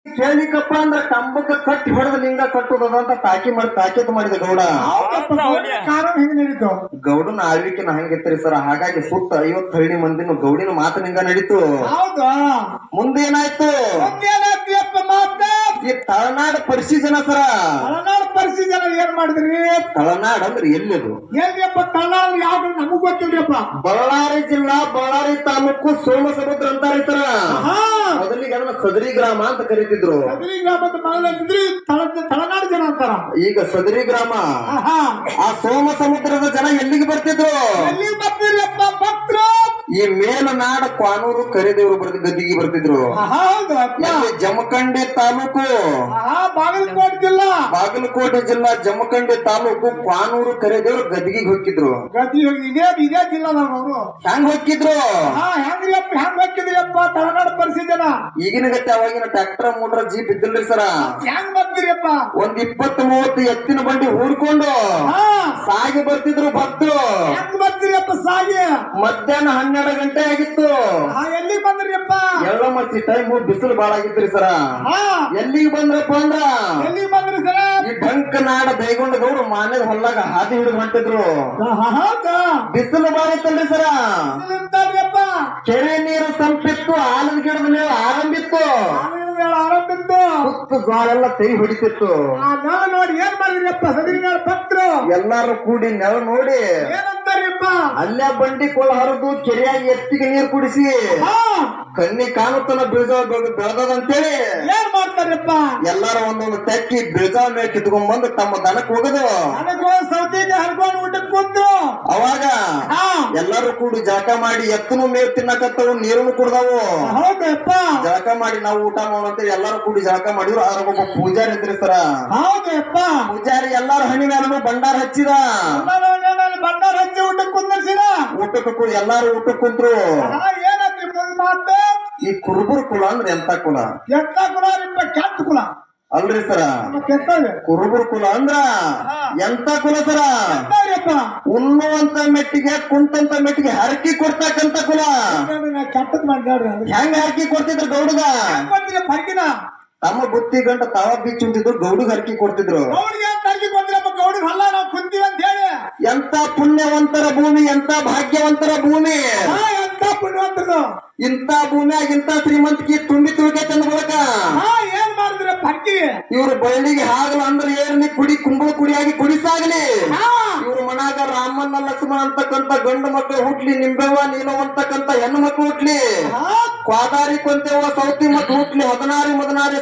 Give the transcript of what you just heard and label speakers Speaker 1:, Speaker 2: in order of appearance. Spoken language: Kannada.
Speaker 1: ಕೇಳಿಕಪ್ಪ ಅಂದ್ರ ಕಂಬಕ್ಕ ಕಟ್ಟಿ ಹೊಡೆದ ಲಿಂಗ ಕಟ್ಟುದಂತ ತಾಕೀತ್ ಮಾಡಿದ ಗೌಡ.
Speaker 2: ಕಾರಣ ಹೆಂಗ್ ನಡೀತು?
Speaker 1: ಗೌಡನ ಆಳ್ವಿಕೆನ ಹಂಗಿತ್ರಿ ಸರ್. ಹಾಗಾಗಿ ಸುತ್ತ 50 ಹಳ್ಳಿ ಮಂದಿನ ಗೌಡಿನ ಮಾತು ನಿಂಗ ನಡೀತು.
Speaker 2: ಹೌದಾ?
Speaker 1: ಮುಂದೇನಾಯ್ತು? ಈ ತಳನಾಡು ಪರಿಶೀಲನ ಸರ.
Speaker 2: ತಳನಾಡು ಪರಿಶೀಲನ ಏನ್ ಮಾಡಿದ್ರಿ?
Speaker 1: ತಳನಾಡು ಅಂದ್ರೆ ಎಲ್ಲಿದು?
Speaker 2: ಎಲ್ಲಿಯಪ್ಪ ತಳನಾಡು? ಯಾವ್ದು ನಮಗ್ ಗೊತ್ತಿಲ್ರಿಯಪ್ಪ.
Speaker 1: ಬಳ್ಳಾರಿ ಜಿಲ್ಲಾ, ಬಳ್ಳಾರಿ ತಾಲೂಕು, ಸೋಮಸಮುದ್ರ ಅಂತಾರೆ ಸರ. ಮೊದಲಿಗೆ ಅದನ್ನ ಸದರಿ ಗ್ರಾಮ ಅಂತ ಕರೀತಿದ್ರು.
Speaker 2: ಸದರಿ ಗ್ರಾಮದ ಮಗಳಿದ್ರಿ ತಳನಾಡು ಜನ ಅಂತಾರ.
Speaker 1: ಈಗ ಸದರಿ ಗ್ರಾಮ. ಆ ಸೋಮಸಮುದ್ರದ ಜನ ಎಲ್ಲಿಗೆ ಬರ್ತಿದ್ರು?
Speaker 2: ಎಲ್ಲಿಗೆ ಬರ್ತಿದ್ರಪ್ಪ ಭಕ್ತರು?
Speaker 1: ಈ ಮೇಲನಾಡ ಕ್ವಾನೂರು ಕರಿದೇವರು ಗದ್ದಿಗೆ ಬರ್ತಿದ್ರು. ಜಮಖಂಡಿ ತಾಲೂಕು,
Speaker 2: ಬಾಗಲಕೋಟೆ ಜಿಲ್ಲಾ,
Speaker 1: ಬಾಗಲಕೋಟೆ ಜಿಲ್ಲಾ ಜಮಖಂಡಿ ತಾಲೂಕು ಕ್ವಾನೂರು ಕರಿದೇವರು ಗದ್ದಿಗೆ ಹೋಗಿದ್ರು.
Speaker 2: ಇದೇ ಜಿಲ್ಲಾದವರು
Speaker 1: ಹೆಂಗ್ ಹೋಗಿದ್ರು?
Speaker 2: ಹೆಂಗ್ ಹೋಗಿದ್ರಿಯಪ್ಪ ತಳನಾಡು ಪರಿಶೀಲನ?
Speaker 1: ಈಗಿನ ಗತ್ತೆ ಅವಾಗಿನ ಟ್ರ್ಯಾಕ್ಟರ್ ಮೋಟರ್ ಜೀಪ್ ಇದ್ದಿಲ್ರಿ ಸರ.
Speaker 2: ಹೆಂಗ್ ಬರ್ತೀರಿಯಪ್ಪ?
Speaker 1: ಒಂದ್ 20-30 ಎತ್ತಿನ ಬಂಡಿ ಹೂಡ್ಕೊಂಡು ಸಾಗಿ ಬರ್ತಿದ್ರು ಭಕ್ತರು.
Speaker 2: ಹೆಂಗ್ ಬರ್ತೀರಿಯಪ್ಪ ಸಾಗಿ?
Speaker 1: ಮಧ್ಯಾಹ್ನ 12 ಗಂಟೆ ಆಗಿತ್ತು.
Speaker 2: ಎಲ್ಲಿಗೆ ಬಂದ್ರಿಯಪ್ಪ?
Speaker 1: ಎಲ್ಲ ಮಚ್ಚಿ ಟೈಮ್ ಬಿಸಿಲು ಬಾಳ ಆಗಿತ್ರಿ ಸರ. ಎಲ್ಲಿಗೆ ಬಂದ್ರಪ್ಪ ಅಂದ್ರ
Speaker 2: ಎಲ್ಲಿಗೆ ಬಂದ್ರಿ ಸರ?
Speaker 1: ಈ ಬಂಕ ನಾಡ ದೈಗೊಂಡ ಗೌಡ್ರು ಮಾನ್ಯದ ಹೊಲ್ಲಾಗ ಹಾದಿ ಹಿಡಿದು ಹೊಂಟಿದ್ರು. ಬಿಸಿಲು ಬಾಳ ಇತ್ತಲ್ರಿ ಸರ. ಕೆರೆ ನೀರು ಸಂಪಿತ್ತು, ಆಲದ ಗಿಡದ ಮೇಲೆ ಆರಂಭಿತ್ತು, ಸುತ್ತ ಜ್ವಾಳೆಲ್ಲ ತೆಗಿ ಹೊಡಿತಿತ್ತು.
Speaker 2: ನೋಡಿ ಏನ್ ಮಾಡಿದ್ರಿಯಪ್ಪ ಸದರಿ ಭಕ್ತರು? ಎಲ್ಲಾರು
Speaker 1: ಕೂಡಿ ನೆಲ ನೋಡಿ
Speaker 2: ಏನಂತಾರ್ಯಪ್ಪ?
Speaker 1: ಅಲ್ಲೇ ಬಂಡಿ ಕೊಳ್ಳ ಹರಿದು ಕೆರೆಯಾಗಿ ಎತ್ತಿಗೆ ನೀರು ಕುಡಿಸಿ ಕಣ್ಣಿ ಕಾಣುತ್ತನ ಬೀಜ ಬೆಳೆದಂತೇಳಿ
Speaker 2: ಏನ್ ಮಾಡ್ತಾರಪ್ಪ?
Speaker 1: ಎಲ್ಲಾರು ಒಂದೊಂದು ತೆಕ್ಕಿ ಬೀಜ ಮೇಲೆ ಕಿತ್ಕೊಂಡ್ ಬಂದು ತಮ್ಮ ದನಕ್ಕೆ ಹೋಗದು
Speaker 2: ಸೌತಿಗೆ ಹರ್ಕೊಂಡು ಊಟಕ್ಕೆ ಕೂತು
Speaker 1: ಅವಾಗ ಎಲ್ಲಾರು ಕೂಡಿ ಜಳಕ ಮಾಡಿ ಎತ್ತನು ಮೇವ್ ತಿನ್ನಕತ್ತವು, ನೀರನ್ನು ಕುಡ್ದಾವು.
Speaker 2: ಹೌದಪ್ಪ.
Speaker 1: ಜಳಕ ಮಾಡಿ ನಾವು ಊಟ ಮಾಡೋಂತೇಳಿ ಎಲ್ಲಾರು ಕೂಡಿ ಜಳಕ ಮಾಡಿದ್ರು. ಅದ್ರಾಗ ಒಬ್ಬ ಪೂಜಾರಿ ಇದ್ರಿ ಸರ.
Speaker 2: ಹೌದಪ್ಪ.
Speaker 1: ಪೂಜಾರಿ ಎಲ್ಲಾರು ಹಣ್ಣಿ ಮೇಲೆ ಭಂಡಾರ ಹಚ್ಚಿದ.
Speaker 2: ಭಂಡಾರ ಹಚ್ಚಿ ಊಟಕ್ಕೆ ಕುಂದಿರ್ಸಿದ.
Speaker 1: ಊಟಕ್ಕೆ ಎಲ್ಲಾರು ಊಟಕ್ಕೆ ಕುಂತ್ರು.
Speaker 2: ಏನಂದ್ರಿ ಮಾತು?
Speaker 1: ಈ ಕುರುಬುರ್ ಕುಲ ಅಂದ್ರೆ ಎಂತ ಕುಲ?
Speaker 2: ಎಂತ ಕುಲ? ಕೆಟ್ಟ ಕುಲ
Speaker 1: ಅಲ್ರಿ ಸರ. ಕುರುಬುರ್ ಕುಲ ಅಂದ್ರ ಎಂತ ಕುಲ ಸರ? ಉಣ್ಣುವಂತ ಮೆಟ್ಟಿಗೆ ಕುಂತಂತ ಮೆಟ್ಟಿಗೆ ಹರಕಿ ಕೊಡ್ತಕ್ಕಂತ ಕುಲ.
Speaker 2: ಕೆಟ್ಟದ್ ಮಾಡ್ರಿ.
Speaker 1: ಹೆಂಗ ಹರಕಿ ಕೊಡ್ತಿದ್ರು ಗೌಡಗ? ತಮ್ಮ ಬುತ್ತಿ ಗಂಟ ತಾವ ಬೀಚ್ ಉಂಟಿದ್ರು, ಗೌಡಗ್ ಹರಕಿ ಕೊಡ್ತಿದ್ರು.
Speaker 2: ಗೌಡಿಗೆ ಅಲ್ಲ ನಾವು ಕುಂತೀವಿ ಅಂತ ಹೇಳಿ.
Speaker 1: ಎಂತ ಪುಣ್ಯವಂತರ ಭೂಮಿ, ಎಂತ ಭಾಗ್ಯವಂತರ ಭೂಮಿ,
Speaker 2: ಎಂತ ಪುಣ್ಯವಂತರು.
Speaker 1: ಇಂತ ಭೂಮಿಯಾಗ ಇಂತ ಶ್ರೀಮಂತಿಕೆ ತುಂಬಿ ತುಳಿಕೈತೆ ಅಂದ ಬಳಕ
Speaker 2: ಏನ್ ಮಾಡಿದ್ರ ಪರ್ಕಿ?
Speaker 1: ಇವ್ರ ಬಳ್ಳಿಗೆ ಹಾಗಲ್ಲ ಅಂದ್ರೆ ಏರ್ಲಿ ಕುಡಿ ಕುಂಬಳ ಕುಡಿಯಾಗಿ ಕುಡಿಸಾಗಲಿ. ಇವ್ರ ಮನಾಗ ರಾಮಣ್ಣ ಲಕ್ಷ್ಮಣ ಅಂತಕ್ಕಂತ ಗಂಡು ಮಕ್ಕಳು ಹುಟ್ಲಿ, ನಿಂಬೆವ್ವ ನೀನು ಅಂತಕ್ಕಂತ ಹೆಣ್ಣು ಮಕ್ಕಳು ಹುಟ್ಲಿ, ಕ್ವಾದಾರಿ ಕೊಂತೆವ ಸೌತಿ ಮಕ್ಕಳು ಹುಟ್ಲಿ, ಹೊದನಾರಿ